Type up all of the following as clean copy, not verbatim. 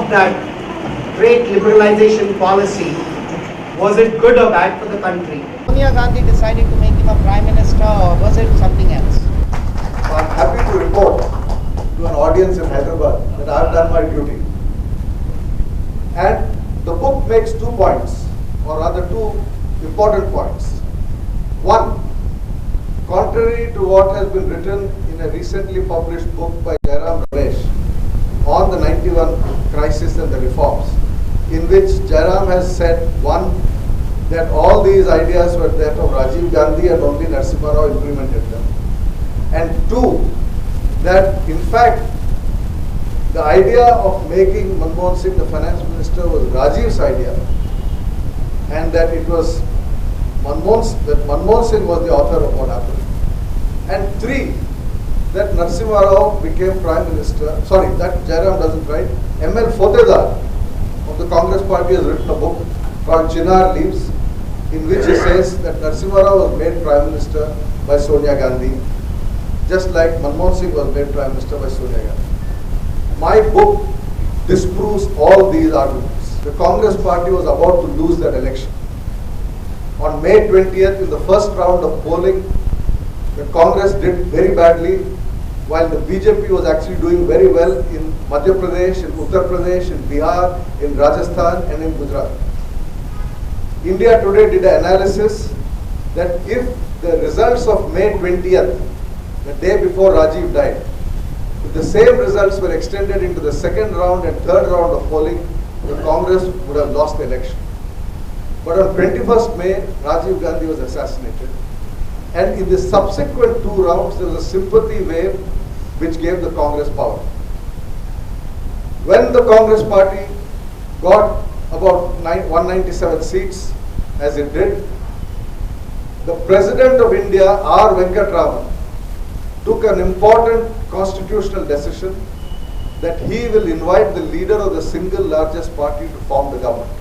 of that trade liberalization policy, was it good or bad for the country? Sonia Gandhi decided to make him a prime minister, or was it something else? I'm happy to report to an audience in Hyderabad that I have done my duty. And the book makes 2 points, or rather 2 important points. One, contrary to what has been written in a recently published book by Jairam Ramesh on the 91 crisis and the reforms, in which Jairam has said, one, that all these ideas were that of Rajiv Gandhi and only Narasimha Rao implemented them. And 2, that in fact the idea of making Manmohan Singh the finance minister was Rajiv's idea, and that it was Manmohan Singh was the author of what happened. And 3, that Narasimha Rao became prime minister. Sorry, that Jairam doesn't write. M.L. Fotedar of the Congress party has written a book called Chinar Leaves, in which he says that Narasimha Rao was made prime minister by Sonia Gandhi, just like Manmohan Singh was made prime minister by Sonia Gandhi. My book disproves all these arguments. The Congress party was about to lose that election. On May 20th, in the first round of polling, the Congress did very badly, while the BJP was actually doing very well in Madhya Pradesh, in Uttar Pradesh, in Bihar, in Rajasthan and in Gujarat. India Today did an analysis that if the results of May 20th, the day before Rajiv died, if the same results were extended into the second round and third round of polling, the Congress would have lost the election. But on 21st May, Rajiv Gandhi was assassinated. And in the subsequent 2 rounds, there was a sympathy wave which gave the Congress power. When the Congress party got about 197 seats, as it did, the President of India, R. Venkataraman, took an important constitutional decision that he will invite the leader of the single largest party to form the government.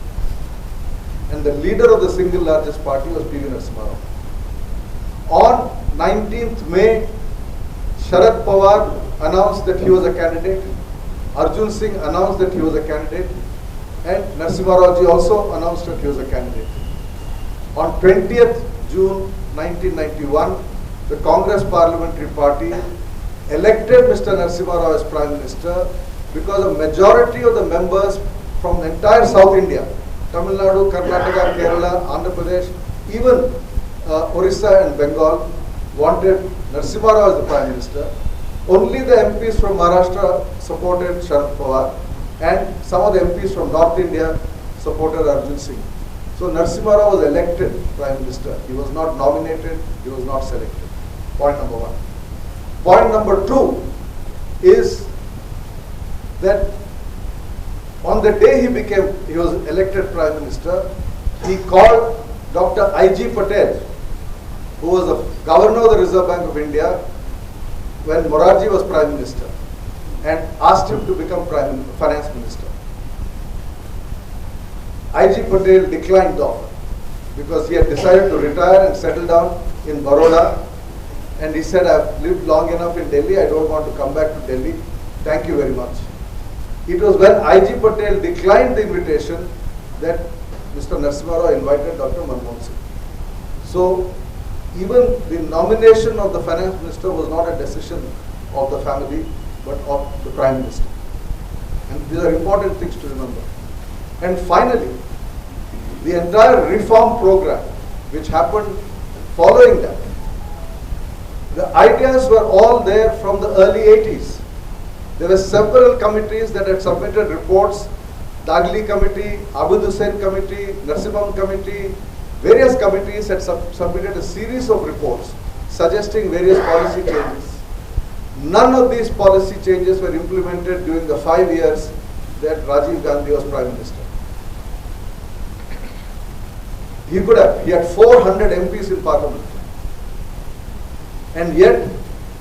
And the leader of the single largest party was P.V. Narasimha Rao. On 19th May, Sharad Pawar announced that he was a candidate, Arjun Singh announced that he was a candidate, and Narasimha Rao ji also announced that he was a candidate. On 20th June 1991, the Congress Parliamentary Party elected Mr. Narasimha Rao as Prime Minister because a majority of the members from the entire South India, Tamil Nadu, Karnataka, Kerala, Andhra Pradesh, even Orissa and Bengal wanted Narasimha Rao as the Prime Minister. Only the MPs from Maharashtra supported Sharad Pawar, and some of the MPs from North India supported Arjun Singh. So Narasimha Rao was elected Prime Minister. He was not nominated, he was not selected. Point number 1. Point number 2 is that on the day he was elected Prime Minister, he called Dr. I.G. Patel, who was the Governor of the Reserve Bank of India when Morarji was Prime Minister, and asked him to become Finance Minister. I.G. Patel declined the offer because he had decided to retire and settle down in Baroda, and he said, I've lived long enough in Delhi, I don't want to come back to Delhi, thank you very much. It was when I.G. Patel declined the invitation that Mr. Narasimha Rao invited Dr. Manmohan Singh. So even the nomination of the Finance Minister was not a decision of the family, but of the Prime Minister. And these are important things to remember. And finally, the entire reform program which happened following that, the ideas were all there from the early 80s. There were several committees that had submitted reports, Dagli Committee, Abid Hussain Committee, Narasimhan Committee, various committees had submitted a series of reports suggesting various policy changes. None of these policy changes were implemented during the 5 years that Rajiv Gandhi was Prime Minister. He had 400 MPs in Parliament. And yet,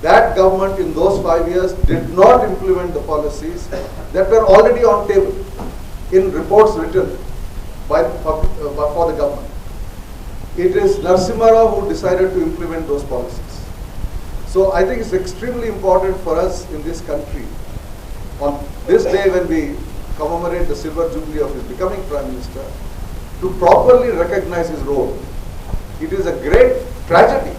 that government in those 5 years did not implement the policies that were already on table in reports written for the government. It is Narasimha Rao who decided to implement those policies. So I think it's extremely important for us in this country, on this day when we commemorate the silver jubilee of his becoming Prime Minister, to properly recognize his role. It is a great tragedy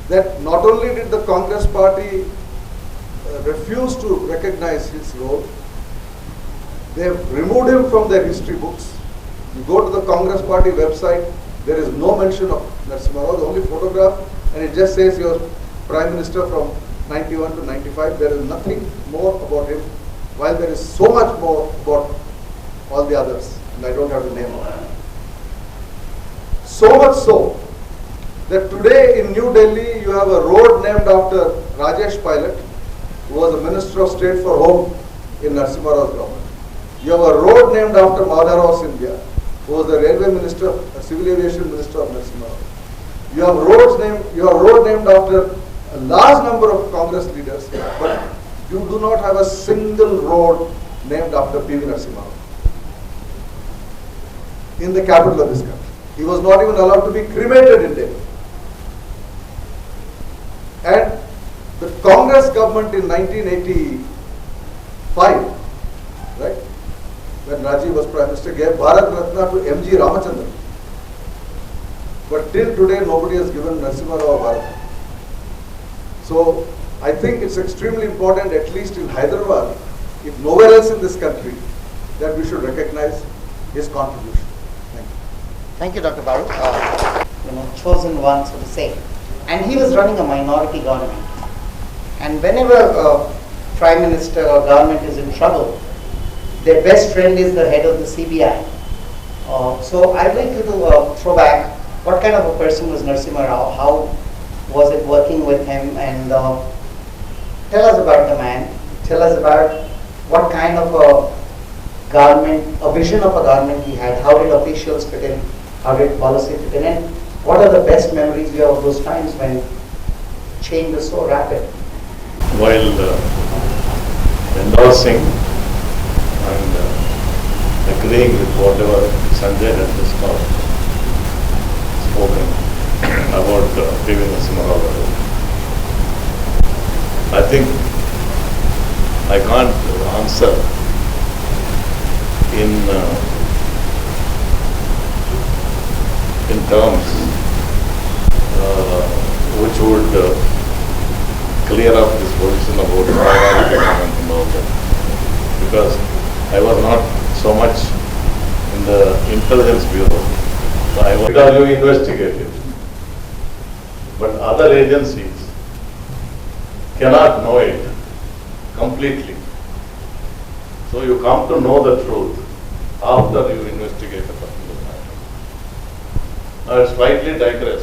that not only did the Congress party refuse to recognize his role, they have removed him from their history books. You go to the Congress party website, there is no mention of Narasimha Rao, the only photograph, and it just says he was Prime Minister from 91 to 95. There is nothing more about him, while there is so much more about all the others, and I don't have to name them. So much so that today in New Delhi you have a road named after Rajesh Pilot, who was the Minister of State for Home in Narasimha Rao's government. You have a road named after Madhav Sindhya, who was the Railway Minister, Civil Aviation Minister of Narasimha Rao. You have road named after a large number of Congress leaders, but you do not have a single road named after P.V. Narasimha Rao in the capital of this country. He was not even allowed to be cremated in Delhi. And the Congress government in 1985, right, when Rajiv was Prime Minister, gave Bharat Ratna to M.G. Ramachandran. But till today, nobody has given Narasimha Rao a Bharat Ratna. So, I think it's extremely important, at least in Hyderabad, if nowhere else in this country, that we should recognize his contribution. Thank you. Thank you, Dr. Baru. Chosen one, so to say. And he was running a minority government. And whenever a Prime Minister or government is in trouble, their best friend is the head of the CBI. So I'd like you to throw back, what kind of a person was Narasimha Rao? How was it working with him? And tell us about the man. Tell us about what kind of a government, a vision of a government he had. How did officials fit in? How did policy fit in? And what are the best memories you have of those times when change was so rapid? While endorsing and agreeing with whatever Sanjay had just now spoken about P.V. Narasimha Rao, I think I can't answer in terms which would clear up this position about minority government and all that, because I was not so much in the intelligence bureau. So because you investigated, but other agencies cannot know it completely. So you come to know the truth after you investigate a particular matter. I will slightly digress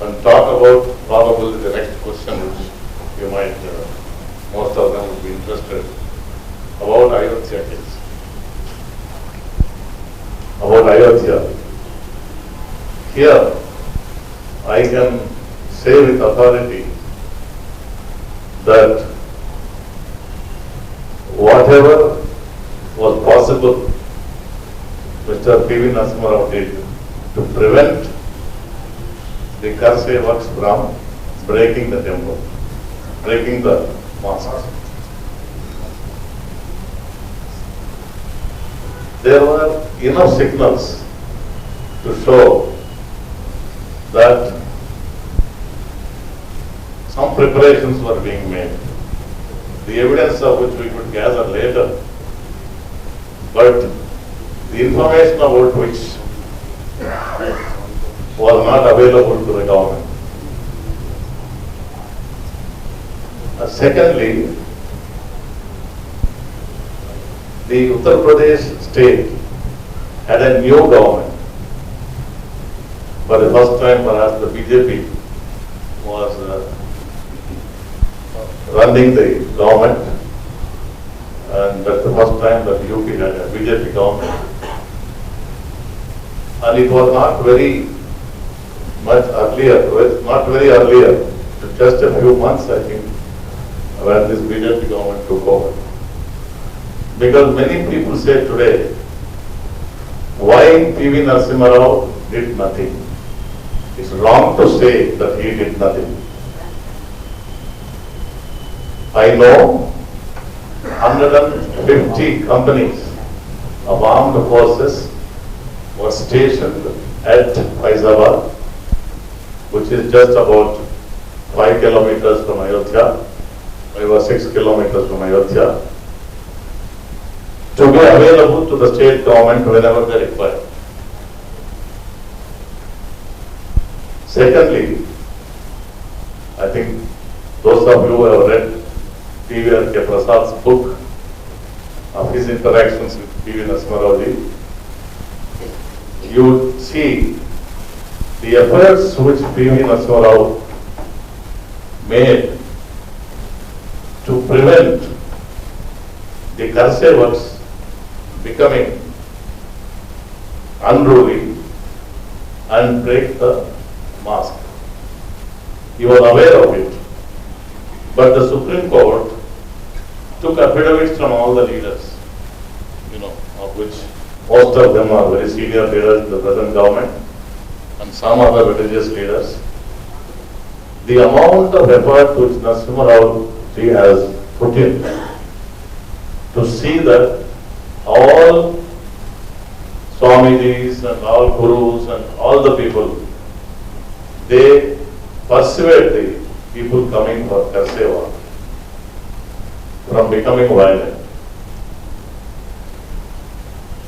and talk about probably the next question, which you might, most of them would be interested, about Ayodhya case. About Ayodhya. Here, I can say with authority that whatever was possible, Mr. P.V. Narasimha Rao did to prevent the Karsey works from breaking the temple, breaking the mosque. There were enough signals to show that some preparations were being made, the evidence of which we could gather later, but the information about which was not available to the government. Secondly, the Uttar Pradesh state had a new government. For the first time, perhaps the BJP was running the government, and that's the first time that UP had a BJP government. And it was not very much earlier, not very earlier, just a few months, I think, when this BJP government took over. Because many people say today, why P.V. Narasimha Rao did nothing? It's wrong to say that he did nothing. I know 150 companies of armed forces were stationed at Faizabad, which is just about 5 kilometers from Ayodhya, 5 or 6 kilometers from Ayodhya, to be available to the state government whenever they require. Secondly, I think those of you who have read P.V.R.K. Prasad's book of his interactions with P.V. Narasimha Rao ji, you would see the efforts which P.V. Narasimha Rao made to prevent the Kharse works becoming unruly and break the mosque. He was aware of it, but the Supreme Court took affidavits from all the leaders, of which most of them are very senior leaders in the present government and some other religious leaders. The amount of effort which Narasimha Rao ji has put in to see that all Swamijis and all Gurus and all the people, they persuade the people coming for Karseva from becoming violent.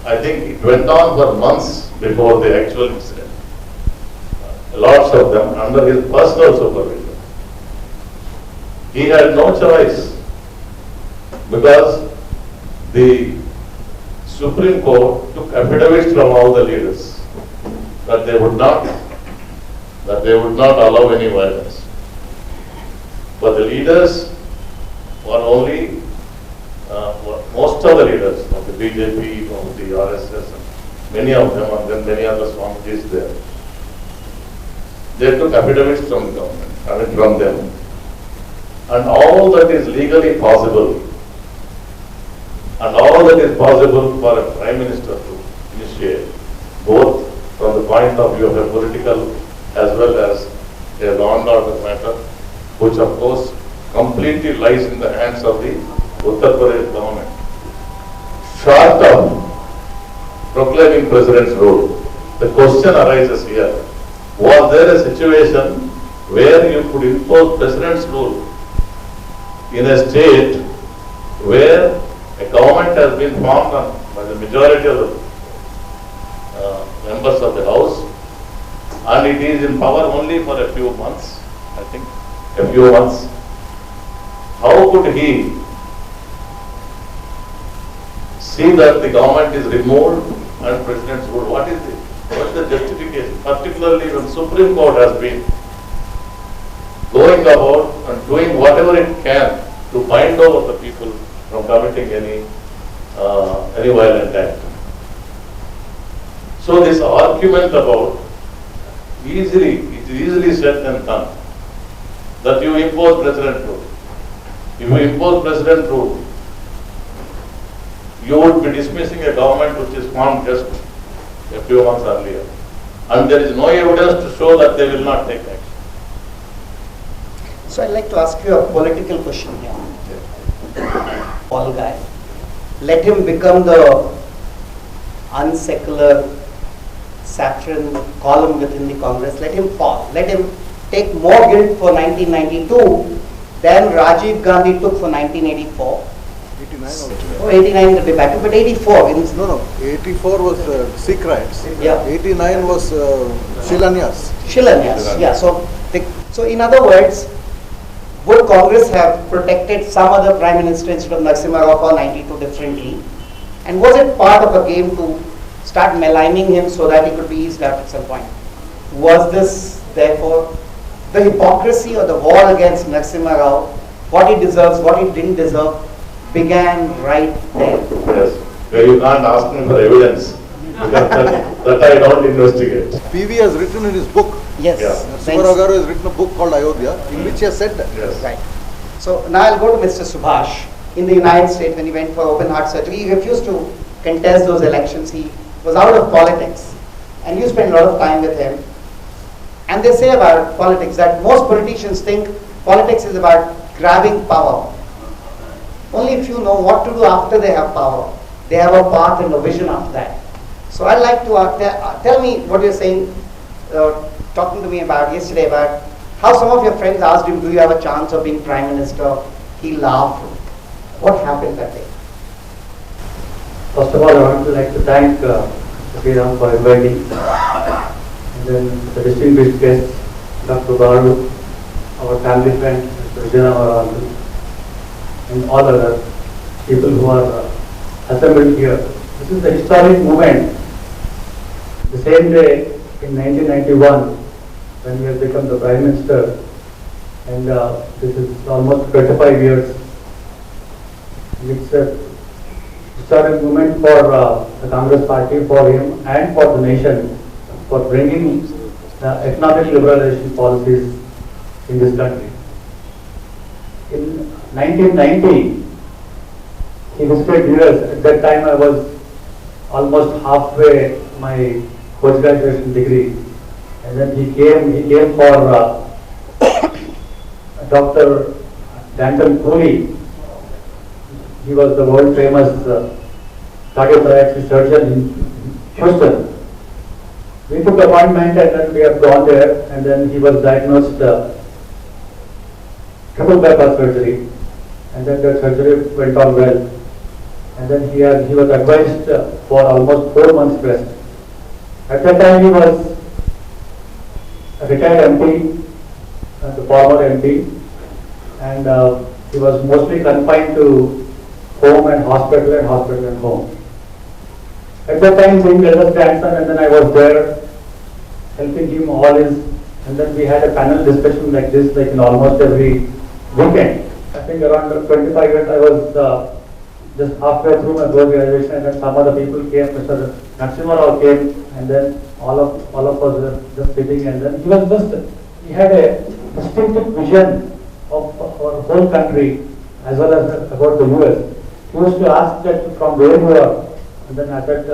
I think it went on for months before the actual incident. Lots of them under his personal supervision. He had no choice because the Supreme Court took affidavits from all the leaders that they would not allow any violence. But the leaders were only, most of the leaders of the BJP, of the RSS, and many of them, and then many other Swamijis there, they took affidavits from the government, from them. And all that is legally possible, and all that is possible for a Prime Minister to initiate, both from the point of view of a political as well as a law and order matter, which of course completely lies in the hands of the Uttar Pradesh government. Short of proclaiming President's rule, the question arises here, was there a situation where you could impose President's rule in a state where a government has been formed by the majority of the members of the House, and it is in power only for a few months, I think, a few months. How could he see that the government is removed and President's rule? What is the justification? Particularly when Supreme Court has been going about and doing whatever it can to bind over the people from committing any violent act. So this argument about it is easily said and done, that you impose President rule. If you impose President rule, you would be dismissing a government which is formed just a few months earlier. And there is no evidence to show that they will not take action. So I'd like to ask you a political question here. Paul guy, let him become the unsecular saffron column within the Congress. Let him fall. Let him take more guilt for 1992 than Rajiv Gandhi took for 1984. 89 also. Oh, 89 will be back, but 84. No, 84 was Sikh riots. Yeah. 89 was Shilanyas. Shilanyas, yeah. So in other words, would Congress have protected some other Prime Minister instead of Narasimha Rao for 92 differently? And was it part of a game to start maligning him so that he could be eased out at some point? Was this, therefore, the hypocrisy or the war against Narasimha Rao, what he deserves, what he didn't deserve, began right there? Yes. You can't ask me for evidence, because that I don't investigate. PV has written in his book, Yes. Yeah. Narasimha Rao Garu has written a book called Ayodhya, in which he has said that. Yes. Right. So now I'll go to Mr. Subhash. In the United States, when he went for open heart surgery, he refused to contest those elections. He was out of politics. And you spent a lot of time with him. And they say about politics that most politicians think politics is about grabbing power. Only few know what to do after they have power. They have a path and a vision after that. So I'd like to tell me what you're saying, talking to me about yesterday about how some of your friends asked him, do you have a chance of being Prime Minister? He laughed. What happened that day? First of all, I would like to thank Sriram for inviting, and then the distinguished guests, Dr. Baru, our family friend, Mr. Vijayanavar, and all other people who are assembled here. This is the historic moment. The same day in 1991, when we have become the Prime Minister, and this is almost 25 years. It's a historic moment for the Congress Party, for him and for the nation, for bringing economic liberalization policies in this country. In 1990, he visited US. At that time I was almost halfway my post-graduation degree. And then he came for Dr. Danton Cooley. He was the world famous cardiothoracic surgeon in Houston. We took appointment and then we have gone there, and then he was diagnosed triple bypass surgery, and then the surgery went on well. And then he was advised for almost 4 months rest. At that time he was a retired MP, the former MP, and he was mostly confined to home and hospital and home. At that time, being eldest grandson, and then I was there helping him all his, and then we had a panel discussion like this, like in almost every weekend. I think around 25 years I was just halfway through my post-graduation, and then some other people came, Mr. Narasimha Rao came, and then all of us were just sitting, and then he had a distinctive vision of our whole country as well as about the US. He used to ask that from where you are, and then I said,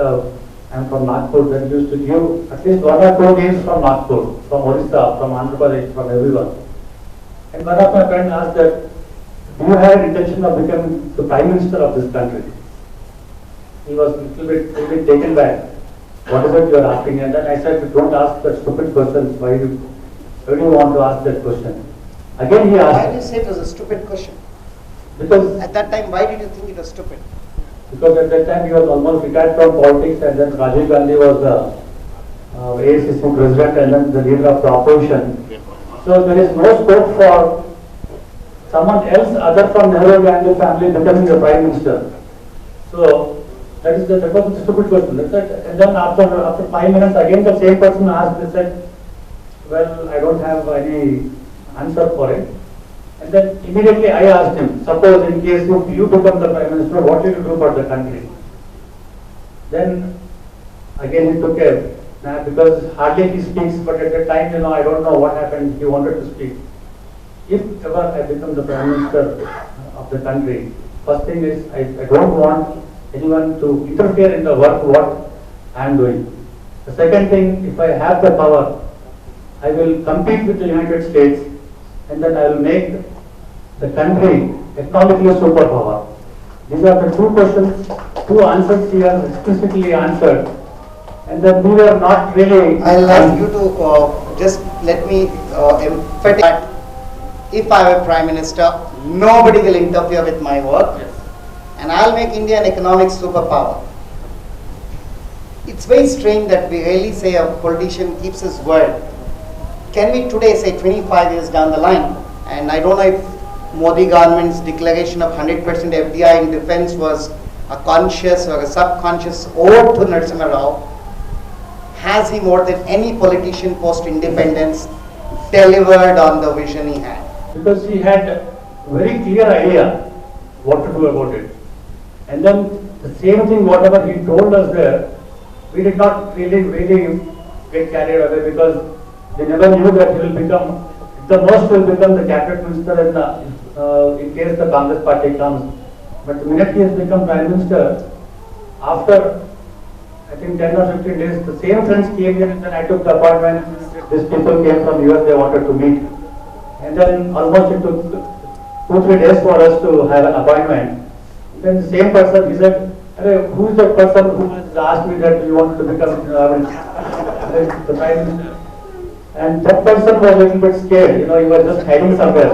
I'm from Nagpur. Then he used to give at least 1 or 2 names from Nagpur, from Orissa, from Andhra Pradesh, from everyone. And one of my friends asked that, do you have an intention of becoming the Prime Minister of this country? He was a little bit taken back. What is it you are asking? And then I said, don't ask that stupid question. Why do you want to ask that question? Again he asked. Why did you say it was a stupid question? Because at that time, why did you think it was stupid? Because at that time he was almost retired from politics, and then Rajiv Gandhi was the AICC president and then the leader of the opposition. So there is no scope for someone else other from Nehru Gandhi family becoming the Prime Minister. So that was the stupid question. That's it. And then after 5 minutes, again the same person asked, they said, well, I don't have any answer for it. And then immediately I asked him, suppose in case you become the Prime Minister, what will you do for the country? Then again he took a nap, because hardly he speaks, but at the time, I don't know what happened, he wanted to speak. If ever I become the Prime Minister of the country, first thing is I don't want anyone to interfere in the work what I am doing. The second thing, if I have the power, I will compete with the United States, and then I will make the country economically superpower. These are the 2 questions, 2 answers he has explicitly answered, and then we were not really. I'll ask you to just let me emphasize that if I am Prime Minister, nobody will interfere with my work, and I'll make India an economic superpower. It's very strange that we rarely say a politician keeps his word. Can we today say 25 years down the line, and I don't know if Modi government's declaration of 100% FDI in defense was a conscious or a subconscious ode to Narasimha Rao, has he more than any politician post-independence delivered on the vision he had? Because he had a very clear idea what to do about it. And then the same thing, whatever he told us there, we did not really get carried away, because they never knew that he will become, the most will become the cabinet minister in case the Congress party comes. But the minute he has become Prime Minister, after I think 10 or 15 days, the same friends came here, and then I took the appointment. These people came from US, they wanted to meet. And then almost it took 2-3 days for us to have an appointment. Then the same person, he said, "Arey, who is the person who has asked me that you want to become the Prime Minister?" And that person was a little bit scared, he was just hiding somewhere.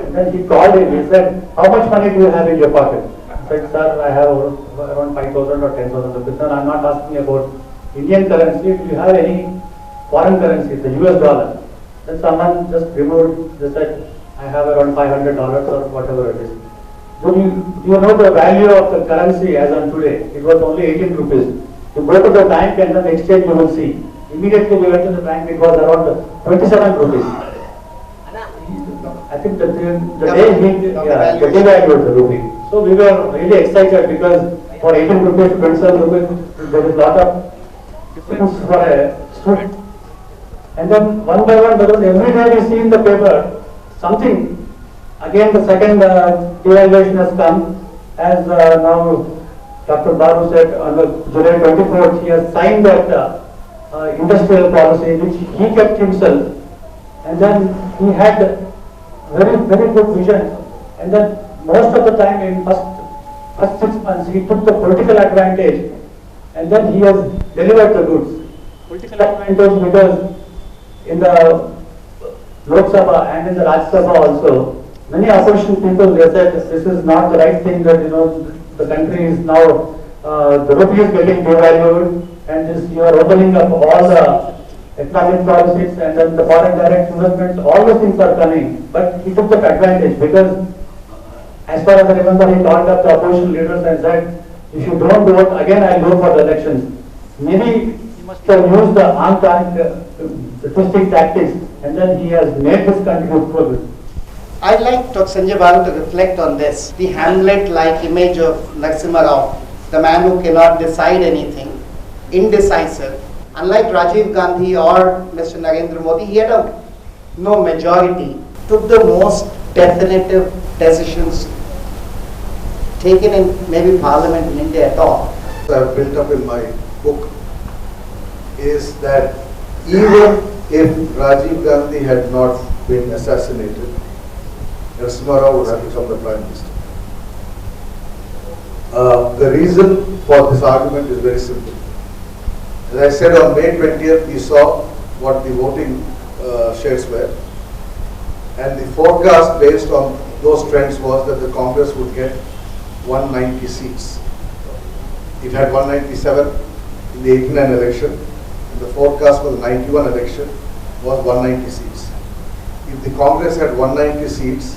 And then he called him, he said, "How much money do you have in your pocket?" He said, "Sir, I have around 5,000 or 10,000 rupees. Sir, I'm not asking about Indian currency. If you have any foreign currency, the US dollar." Then someone just removed, they said, "I have around $500 or whatever it is." Do you know the value of the currency as on today? It was only 18 rupees. You go to the bank and then exchange, you will see. Immediately we went to the bank, it was around 27 rupees. I think the day he devalued the rupee. So we were really excited because for 18 rupees to 27 rupees, there is a lot of difference for a student. And then one by one, because every day we see in the paper something. Again, the second devaluation has come, as now Dr. Babu said, on the July 24th, he has signed that industrial policy, which he kept himself, and then he had very, very good vision, and then most of the time in first 6 months, he took the political advantage, and then he has delivered the goods. Political advantage because in the Lok Sabha and in the Rajya Sabha also, many opposition people, they said this is not the right thing, that the country is now, the rupee is getting devalued, and this, you are opening up all the economic policies and then the foreign direct investments, all those things are coming. But he took that advantage because, as far as I remember, he called up the opposition leaders and said, "If you don't vote, again I will go for the elections." Maybe he must have used the armed the twisting tactics, and then he has made this country good progress. I'd like Dr. Sanjay Babu to reflect on this, the Hamlet-like image of Narasimha Rao, the man who cannot decide anything, indecisive. Unlike Rajiv Gandhi or Mr. Narendra Modi, he had no majority, took the most definitive decisions taken in maybe Parliament in India at all. I have built up in my book is that even if Rajiv Gandhi had not been assassinated, Narasimha Rao would have become the Prime Minister. The reason for this argument is very simple. As I said, on May 20th, we saw what the voting shares were, and the forecast based on those trends was that the Congress would get 190 seats. It had 197 in the 89 election, and the forecast for the 91 election was 190 seats. If the Congress had 190 seats,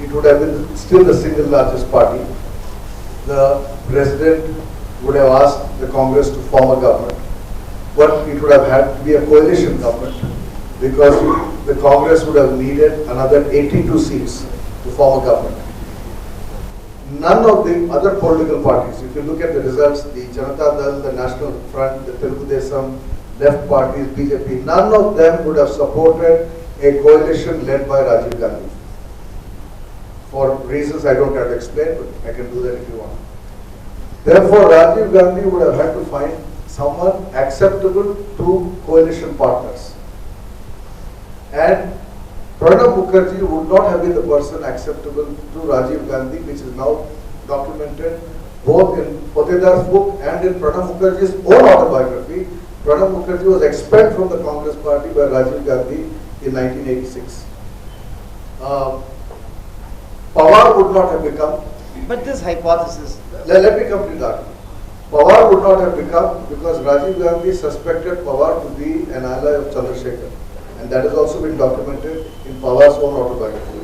it would have been still the single largest party. The President would have asked the Congress to form a government, but it would have had to be a coalition government because the Congress would have needed another 82 seats to form a government. None of the other political parties, if you look at the results, the Janata Dal, the National Front, the Telugu Desam, left parties, BJP, none of them would have supported a coalition led by Rajiv Gandhi. For reasons I don't have to explain, but I can do that if you want. Therefore, Rajiv Gandhi would have had to find someone acceptable to coalition partners. And Pranab Mukherjee would not have been the person acceptable to Rajiv Gandhi, which is now documented both in Potedar's book and in Pranab Mukherjee's own autobiography. Pranab Mukherjee was expelled from the Congress party by Rajiv Gandhi in 1986. Pawar would not have become. But this hypothesis. Let me complete that. Pawar would not have become because Rajiv Gandhi suspected Pawar to be an ally of Chandrasekhar, and that has also been documented in Pawar's own autobiography.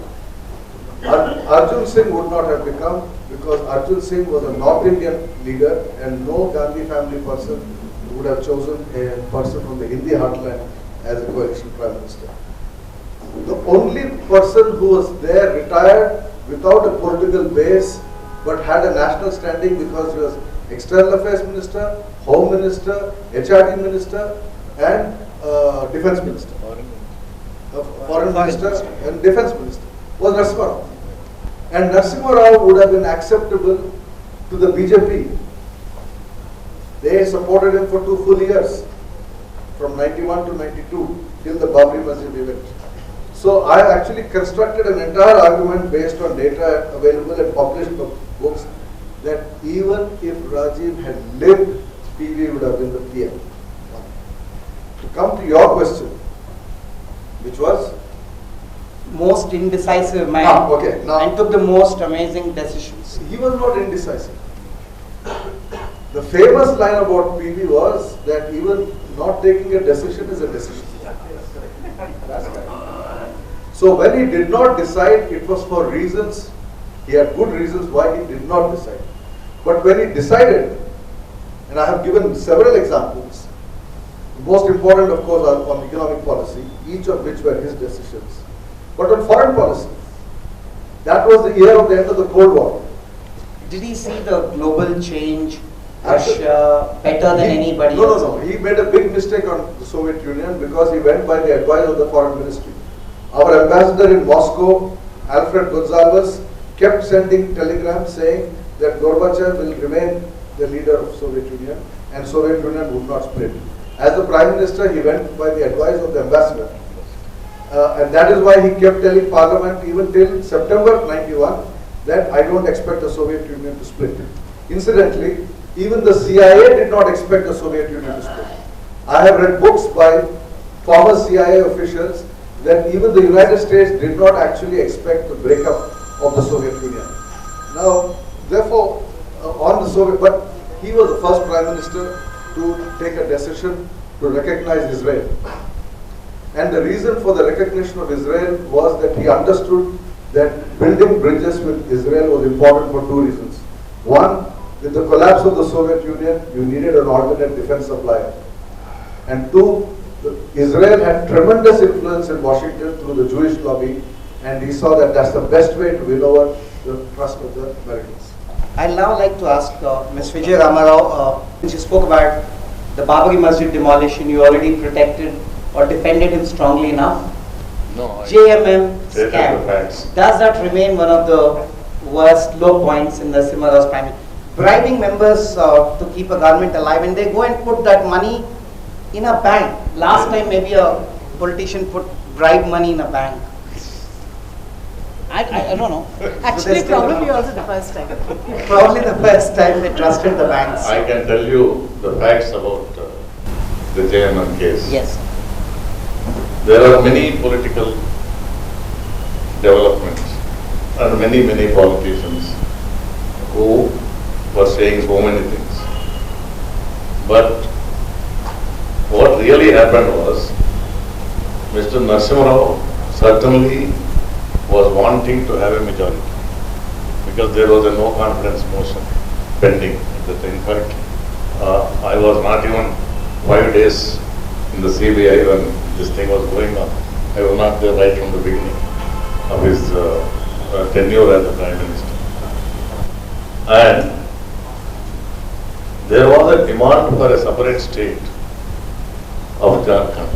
Arjun Singh would not have become because Arjun Singh was a North Indian leader, and no Gandhi family person would have chosen a person from the Hindi heartland as a coalition Prime Minister. The only person who was there retired without a political base but had a national standing because he was External Affairs Minister, Home Minister, HRD Minister and Defence Minister. Foreign Minister and Defence Minister was Narasimha Rao. And Narasimha Rao would have been acceptable to the BJP. They supported him for 2 full years, from 91 to 92, till the Babri Masjid event. So I actually constructed an entire argument based on data available and published books that even if Rajiv had lived, PV would have been the PM. To come to your question, which was? Most indecisive man. Okay. Now, and took the most amazing decisions. he was not indecisive. The famous line about PV was that even not taking a decision is a decision. That's right. So when he did not decide, it was for reasons, he had good reasons why he did not decide. But when he decided, and I have given several examples, the most important of course are on economic policy, each of which were his decisions. But on foreign policy, that was the year of the end of the Cold War. Did he see the global change, Russia, better than anybody else? No. He made a big mistake on the Soviet Union because he went by the advice of the foreign ministry. Our ambassador in Moscow, Alfred Gonzalez, kept sending telegrams saying that Gorbachev will remain the leader of Soviet Union and Soviet Union would not split. As the Prime Minister, he went by the advice of the ambassador. And that is why he kept telling Parliament even till September 91 that I don't expect the Soviet Union to split. Incidentally, even the CIA did not expect the Soviet Union to split. I have read books by former CIA officials that even the United States did not actually expect the breakup of the Soviet Union. Now, therefore, on the Soviet, but he was the first Prime Minister to take a decision to recognize Israel. And the reason for the recognition of Israel was that he understood that building bridges with Israel was important for two reasons. One, with the collapse of the Soviet Union, you needed an alternate defense supplier. And two, Israel had tremendous influence in Washington through the Jewish lobby, and he saw that that's the best way to win over the trust of the Americans. I'd now like to ask Ms. Vijay Ramarao, since you spoke about the Babri Masjid demolition, you already protected or defended him strongly enough. No, JMM stated the scam, facts. does that remain one of the worst low points in the Simara's prime? Bribing members to keep a government alive, and they go and put that money in a bank. Last time maybe a politician put bribe money in a bank. I don't know. Actually, probably also the first time. Probably the first time they trusted the banks. I can tell you the facts about the JMM case. Yes. There are many political developments and many politicians who were saying so many things. But what really happened was, Mr. Narasimha Rao certainly was wanting to have a majority because there was a no confidence motion pending. In fact, I was not even 5 days in the CBI when this thing was going on. I was not there right from the beginning of his tenure as the Prime Minister. And there was a demand for a separate state of Jharkhand.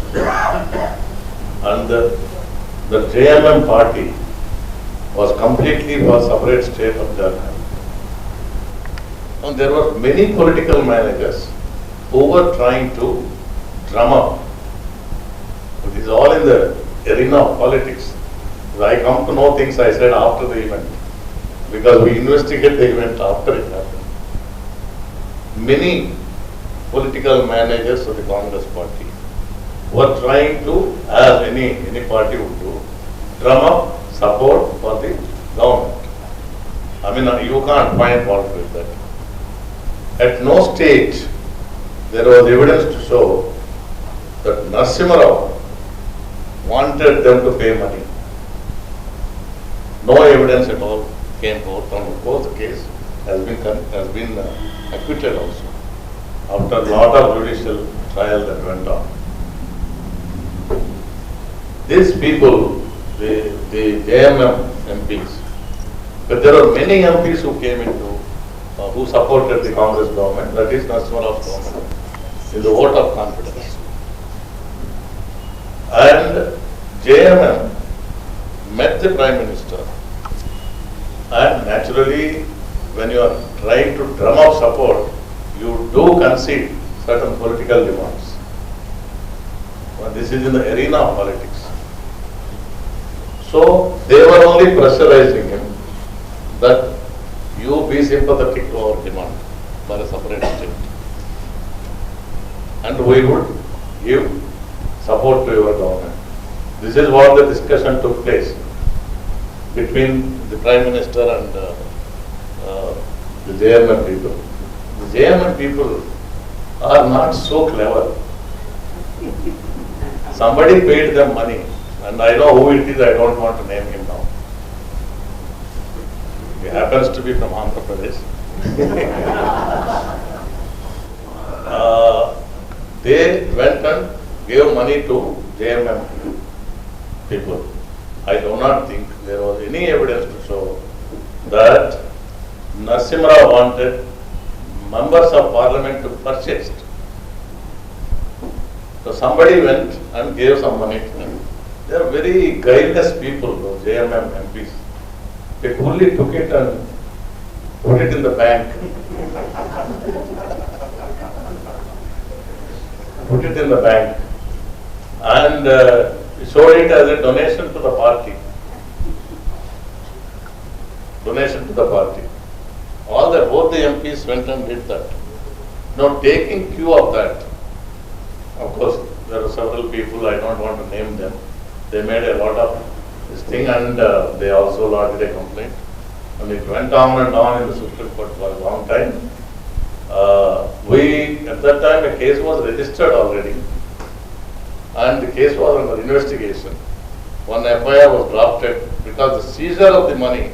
And the JMM party was completely for separate state of Jharkhand. And there were many political managers who were trying to drum up. It is all in the arena of politics. I come to know things I said after the event, because we investigate the event after it happened. Many political managers of the Congress party were trying to, as any party would do, drum up support for the government. I mean, you can't find fault with that. At no stage there was evidence to show that Narasimha Rao wanted them to pay money. No evidence at all came forth, and of course the case has been acquitted also after a lot of judicial trial that went on. These people, the JMM MPs, but there are many MPs who came into, who supported the Congress government, that is Narasimha Rao's government, in the vote of confidence. And JMM met the Prime Minister, and naturally when you are trying to drum up support, you do concede certain political demands. But this is in the arena of politics. So they were only pressurizing him that you be sympathetic to our demand for a separate state. And we would give support to your government. This is what the discussion took place between the Prime Minister and the JMM people. The JMM people are not so clever. Somebody paid them money, and I know who it is, I don't want to name him now. He happens to be from Andhra Pradesh. They went and gave money to JMM people. I do not think there was any evidence to show that Narasimha Rao wanted members of parliament to purchase. So somebody went and gave some money to them. They are very guileless people, those JMM MPs. They only took it and put it in the bank. Put it in the bank and showed it as a donation to the party. Donation to the party. Both the MPs went and did that. Now taking cue of that, of course, there are several people, I don't want to name them. They made a lot of this thing and they also lodged a complaint. And it went on and on in the Supreme Court for a long time. At that time, a case was registered already. And the case was under investigation. One FIR was drafted because the seizure of the money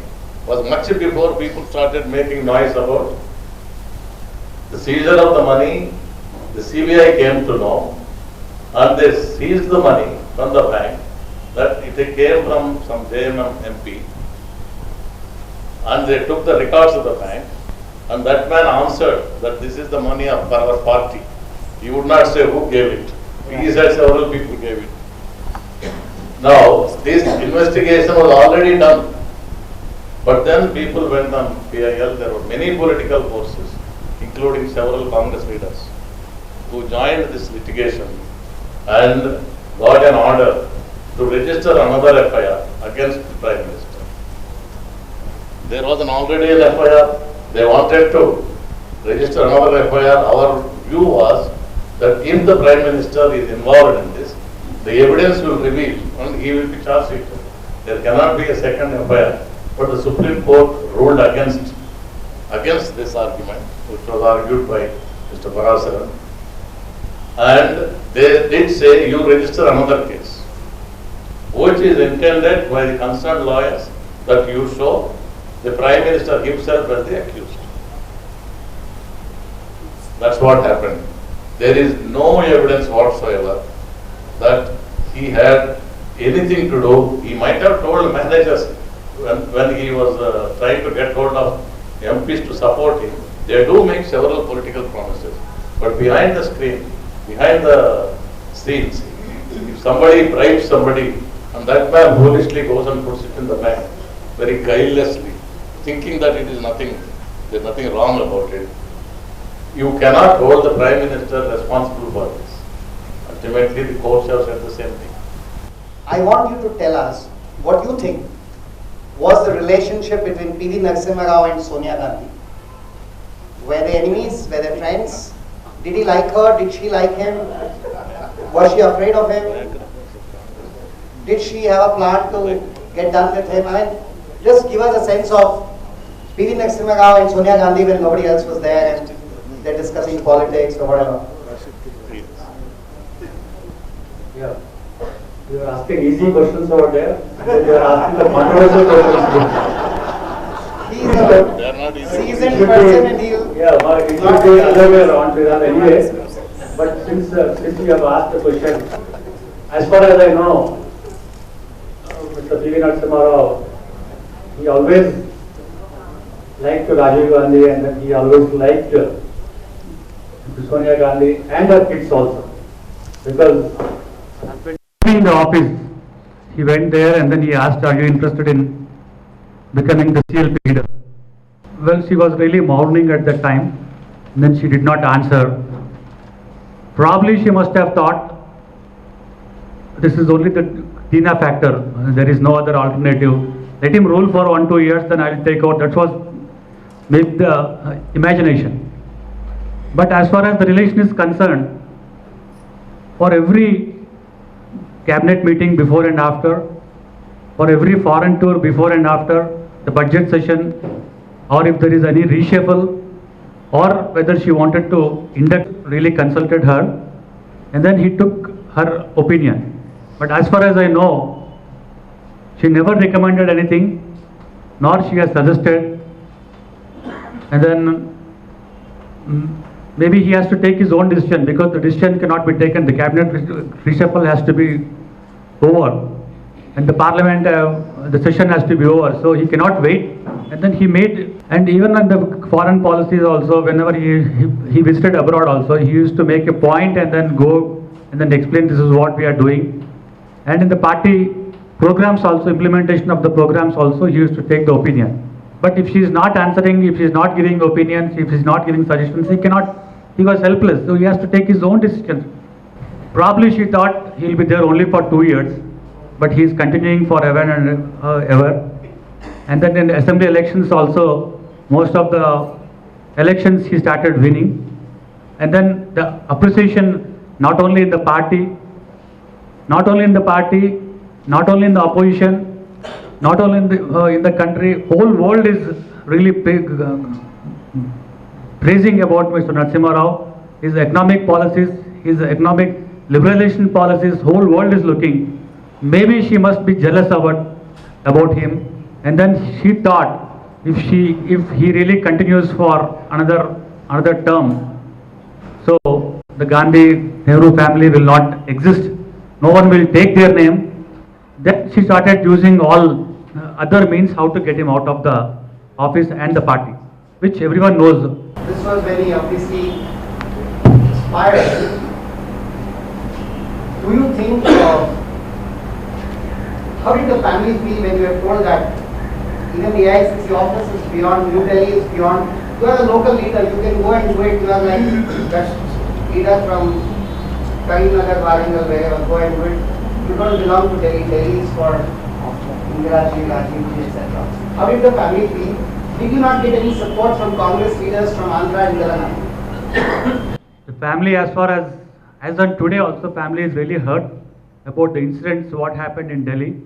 was much before people started making noise about the seizure of the money. The CBI came to know and they seized the money from the bank that it came from some JMM MP, and they took the records of the bank, and that man answered that this is the money of our party. He would not say who gave it. He said several people gave it. Now, this investigation was already done, but then people went on PIL. There were many political forces, including several Congress leaders, who joined this litigation and got an order to register another FIR against the Prime Minister. There was already an FIR. They wanted to register another FIR. Our view was that if the Prime Minister is involved in this, the evidence will reveal and he will be charged with it. There cannot be a second FIR. But the Supreme Court ruled against this argument, which was argued by Mr. Parasaran. And they did say you register another case, which is intended by the concerned lawyers that you show the Prime Minister himself as the accused. That's what happened. There is no evidence whatsoever that he had anything to do. He might have told managers when he was trying to get hold of MPs to support him. They do make several political promises. But behind the screen, behind the scenes, if somebody bribes somebody and that man foolishly goes and puts it in the bank, very guilelessly, thinking that it is nothing, there's nothing wrong about it, you cannot hold the Prime Minister responsible for this. Ultimately, the courts have said the same thing. I want you to tell us what you think was the relationship between P.V. Narasimha Rao and Sonia Gandhi. Were they enemies? Were they friends? Did he like her? Did she like him? Was she afraid of him? Did she have a plan to get done with him? I mean, just give us a sense of P.V. Narasimha Rao and Sonia Gandhi when nobody else was there and they're discussing politics or whatever. Yeah. You are asking easy questions over there, and then you are asking the controversial questions. He's a seasoned person and he'll... Yeah, but it should be other way around, Sriram, anyway. But since you have asked the question, as far as I know, Mr. P.V. Narasimha Rao, he always liked Rajiv Gandhi and then he always liked Sonia Gandhi and her kids also. Because in the office, he went there and then he asked, are you interested in becoming the CLP leader? Well, she was really mourning at that time. And then she did not answer. Probably she must have thought, this is only the Tina factor. There is no other alternative. Let him rule for 1-2 years, then I'll take out. That was make the imagination. But as far as the relation is concerned, for every cabinet meeting before and after, for every foreign tour before and after, the budget session, or if there is any reshuffle, or whether she wanted to induct, really consulted her, and then he took her opinion. But as far as I know, she never recommended anything, nor she has suggested, and then maybe he has to take his own decision, because the decision cannot be taken. The cabinet reshuffle has to be over, and the parliament, the session has to be over, so he cannot wait. And then he made, and even on the foreign policies also, whenever he visited abroad also, he used to make a point and then go and then explain this is what we are doing. And in the party programs also, implementation of the programs also, he used to take the opinion. But if she is not answering, if she is not giving opinions, if he is not giving suggestions, he was helpless, so he has to take his own decisions. Probably she thought he will be there only for 2 years, but he is continuing forever and ever. And then in assembly elections also, most of the elections he started winning. And then the appreciation, not only in the party, not only in the opposition, not only in the country, whole world is really praising about Mr. Narasimha Rao, his economic policies, his economic liberalization policies, whole world is looking. Maybe she must be jealous about him. And then she thought, if he really continues for another term, so the Gandhi Nehru family will not exist. No one will take their name. Then she started using all other means how to get him out of the office and the party, which everyone knows. This was very obviously inspired. Do you think, how did the family feel when you were told that even the AICC office is beyond, New Delhi is beyond, you are a local leader, you can go and do it, you are like that leader from Karinagar, Warangal, wherever, go and do it. You don't belong to Delhi, Delhi is for Indira Ji, Rajiv Ji, etc. How did the family feel? Did you not get any support from Congress leaders from Andhra and Telangana? The family, as far as on today also, family is really hurt about the incidents, what happened in Delhi.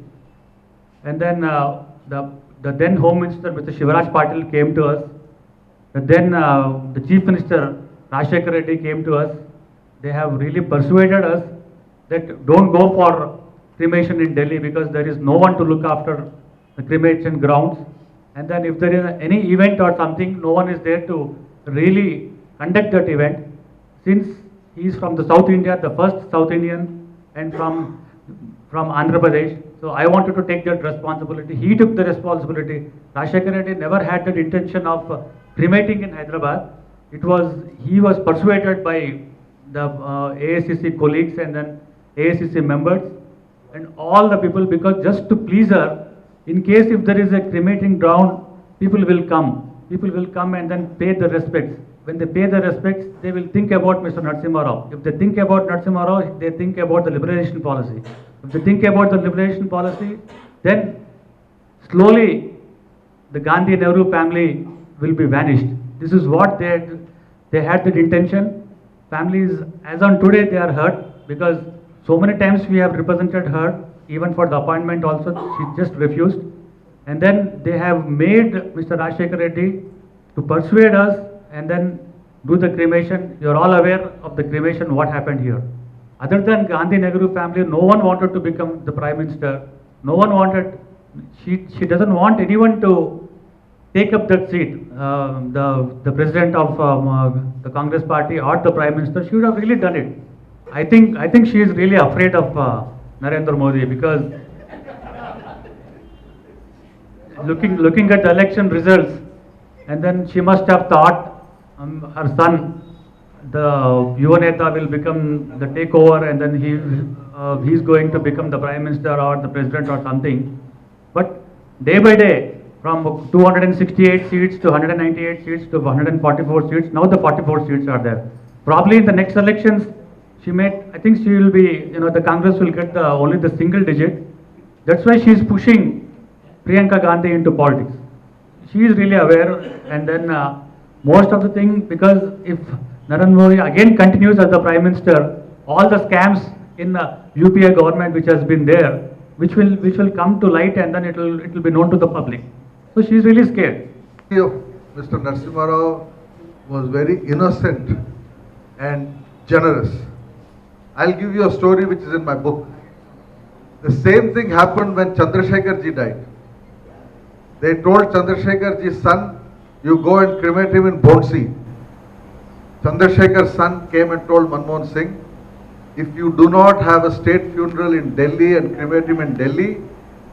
And then the then Home Minister, Mr. Shivaraj Patil, came to us. Then the Chief Minister, Rajshekhar Reddy, came to us. They have really persuaded us that don't go for cremation in Delhi, because there is no one to look after the cremation grounds. And then if there is any event or something, no one is there to really conduct that event. Since he is from the South India, the first South Indian, and from Andhra Pradesh, so I wanted to take that responsibility. He took the responsibility. Rajshekhar Reddy never had that intention of cremating in Hyderabad. He was persuaded by the AICC colleagues and then AICC members and all the people, because just to please her, in case if there is a cremating ground, people will come. People will come and then pay the respects. When they pay the respects, they will think about Mr. Narasimha Rao. If they think about Narasimha Rao, they think about the liberalization policy. If they think about the liberalization policy, then slowly the Gandhi Nehru family will be vanished. This is what they had that intention. Families, as on today, they are hurt, because so many times we have represented her, even for the appointment also, she just refused. And then they have made Mr. Rajshekhar Reddy to persuade us and then do the cremation. You are all aware of the cremation, what happened here. Other than Gandhi Nehru family, no one wanted to become the Prime Minister. No one wanted, she doesn't want anyone to take up that seat, the President of the Congress party or the Prime Minister. She would have really done it. I think she is really afraid of Narendra Modi, because looking at the election results, and then she must have thought her son, the Yuva Neta, will become the takeover, and then he's going to become the Prime Minister or the President or something. But day by day, from 268 seats to 198 seats to 144 seats, now the 44 seats are there. Probably in the next elections, I think she will be, the Congress will get only the single digit. That's why she is pushing Priyanka Gandhi into politics. she is really aware, and then most of the thing, because if Narendra Modi again continues as the Prime Minister, all the scams in the UPA government which has been there, which will come to light, and then it will be known to the public. So she is really scared. Mr. Narasimha Rao was very innocent and generous. I'll give you a story which is in my book. The same thing happened when Chandrasekhar ji died. They told Chandrasekhar ji's son, you go and cremate him in Bhonsi. Chandrasekhar's son came and told Manmohan Singh, if you do not have a state funeral in Delhi and cremate him in Delhi,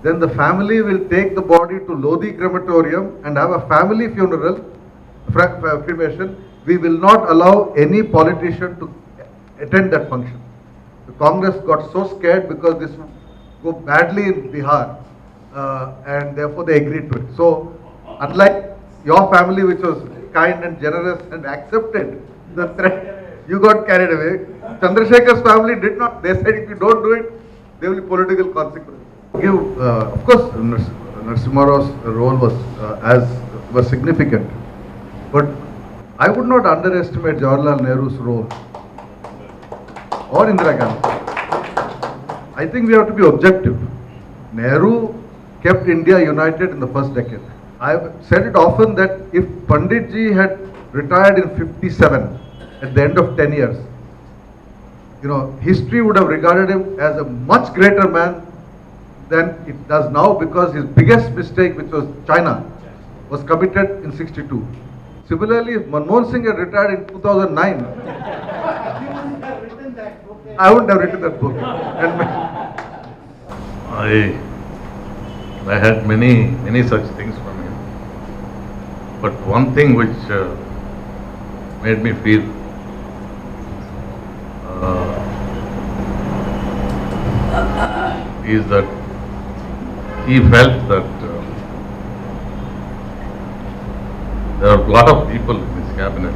then the family will take the body to Lodi crematorium and have a family funeral, cremation. We will not allow any politician to attend that function. The Congress got so scared because this would go badly in Bihar, and therefore they agreed to it. So, unlike your family, which was kind and generous and accepted the threat, you got carried away. Chandrasekhar's family did not. They said if you don't do it, there will be political consequences. Of course, Narasimha Rao's role was significant, but I would not underestimate Jawaharlal Nehru's role or Indira Gandhi. I think we have to be objective. Nehru kept India united in the first decade. I have said it often that if Panditji had retired in 57 at the end of 10 years, history would have regarded him as a much greater man than it does now, because his biggest mistake, which was China, was committed in 62. Similarly, if Manmohan Singh had retired in 2009, I wouldn't have written that book. I had many such things from him. But one thing which made me feel is that he felt that there are a lot of people in his cabinet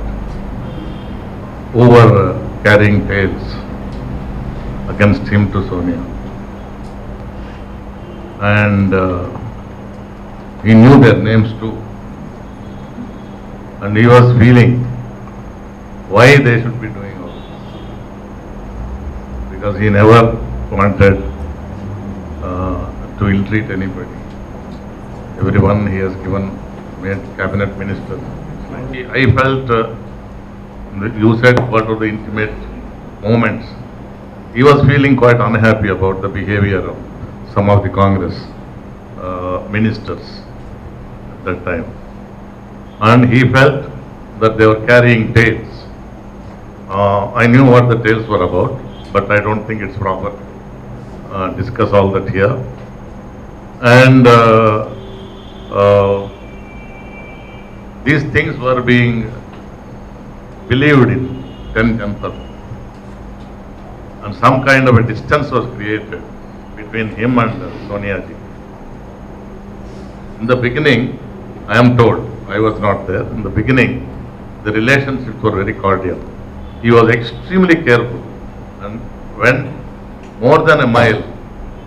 who were carrying tales against him to Sonia. And he knew their names too. And he was feeling why they should be doing all this. Because he never wanted to ill-treat anybody. Everyone he has made cabinet ministers. I felt, you said what were the intimate moments. He was feeling quite unhappy about the behavior of some of the Congress ministers at that time. And he felt that they were carrying tales. I knew what the tales were about, but I don't think it's proper to discuss all that here. And these things were being believed in 10 Temple. And some kind of a distance was created between him and Sonia ji. In the beginning, I am told, I was not there, in the beginning, the relationships were very cordial. He was extremely careful and went more than a mile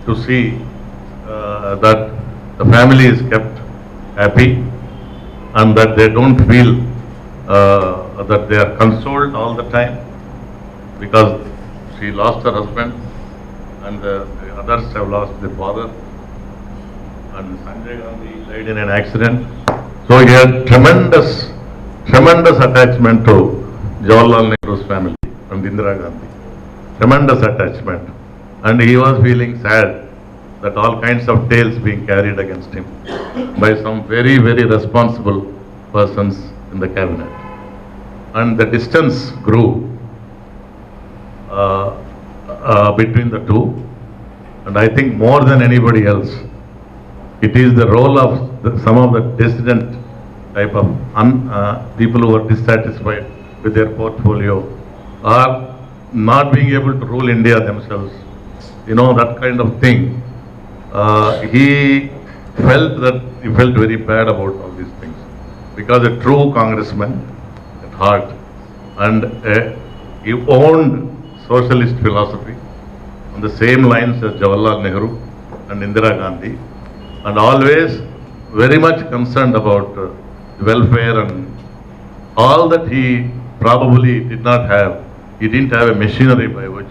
to see that the family is kept happy and that they don't feel that they are consoled all the time, because she lost her husband and the others have lost their father, and Sanjay Gandhi died in an accident. So he had tremendous attachment to Jawaharlal Nehru's family and Indira Gandhi. Tremendous attachment. And he was feeling sad that all kinds of tales being carried against him by some very, very responsible persons in the cabinet. And the distance grew between the two. And I think more than anybody else, it is the role of some of the dissident type of people who are dissatisfied with their portfolio or not being able to rule India themselves. That kind of thing. He felt very bad about all these things, because a true congressman at heart, and he owned socialist philosophy on the same lines as Jawaharlal Nehru and Indira Gandhi, and always very much concerned about welfare and all that he probably did not have. He didn't have a machinery by which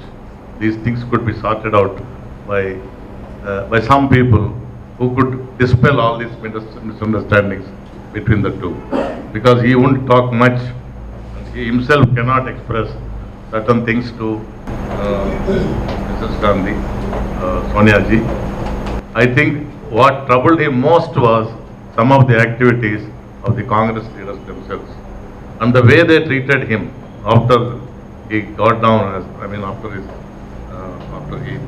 these things could be sorted out by some people who could dispel all these misunderstandings between the two. Because he wouldn't talk much, and he himself cannot express certain things to Mrs. Gandhi, Sonia ji. I think what troubled him most was some of the activities of the Congress leaders themselves and the way they treated him after he got down, after he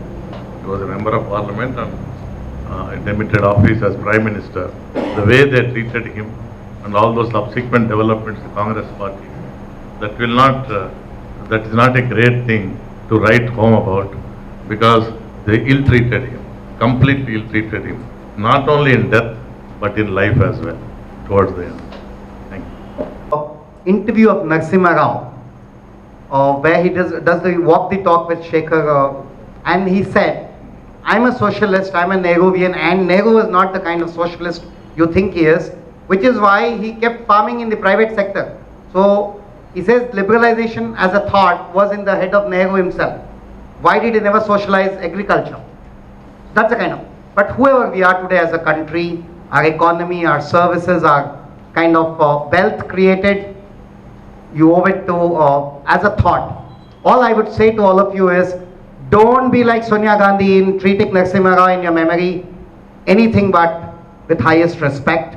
was a member of parliament and admitted office as Prime Minister, the way they treated him and all those subsequent developments in the Congress party, that is not a great thing to write home about, because they ill-treated him, completely ill-treated him, not only in death, but in life as well, towards the end. Thank you. Interview of Narasimha Rao, where he does the walk the talk with Shekhar, and he said, I'm a socialist, I'm a Nehruvian, and Nehru is not the kind of socialist you think he is, which is why he kept farming in the private sector. So he says liberalization as a thought was in the head of Nehru himself. Why did he never socialize agriculture? That's the kind of, but whoever we are today as a country, our economy, our services, our kind of wealth created, you owe it to as a thought. All I would say to all of you is, don't be like Sonia Gandhi in treating Narasimha Rao in your memory, anything but with highest respect.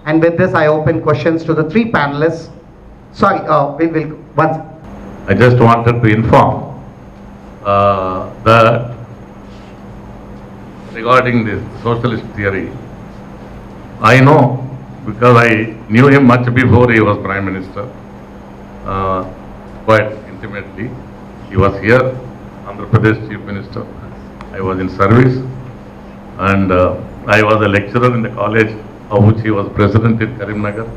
And with this, I open questions to the three panelists. Sorry, we'll once. I just wanted to inform that regarding this socialist theory, I know because I knew him much before he was Prime Minister, quite intimately. He was here, Andhra Pradesh Chief Minister. I was in service, and I was a lecturer in the college of which he was president in Karimnagar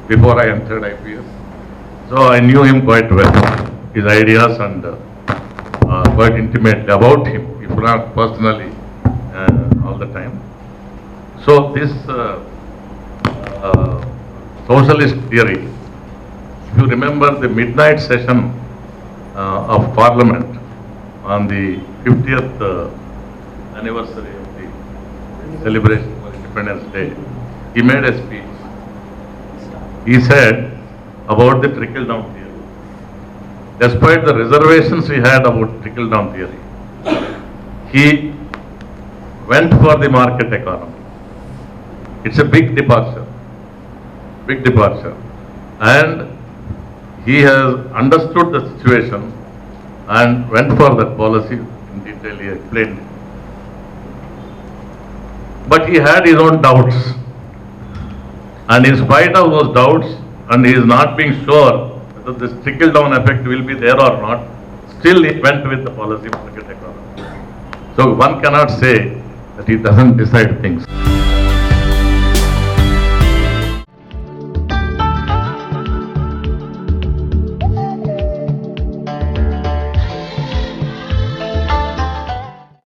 before I entered IPS. So I knew him quite well, his ideas, and quite intimately about him, if not personally, all the time. So this socialist theory, if you remember the midnight session of Parliament on the 50th anniversary of the celebration for Independence Day, he made a speech. He said about the trickle-down theory. Despite the reservations he had about trickle-down theory, he went for the market economy. It's a big departure, and he has understood the situation and went for that policy in detail. He explained it. But he had his own doubts, and in spite of those doubts, and he is not being sure whether this trickle-down effect will be there or not, still he went with the policy market economy. So one cannot say that he doesn't decide things.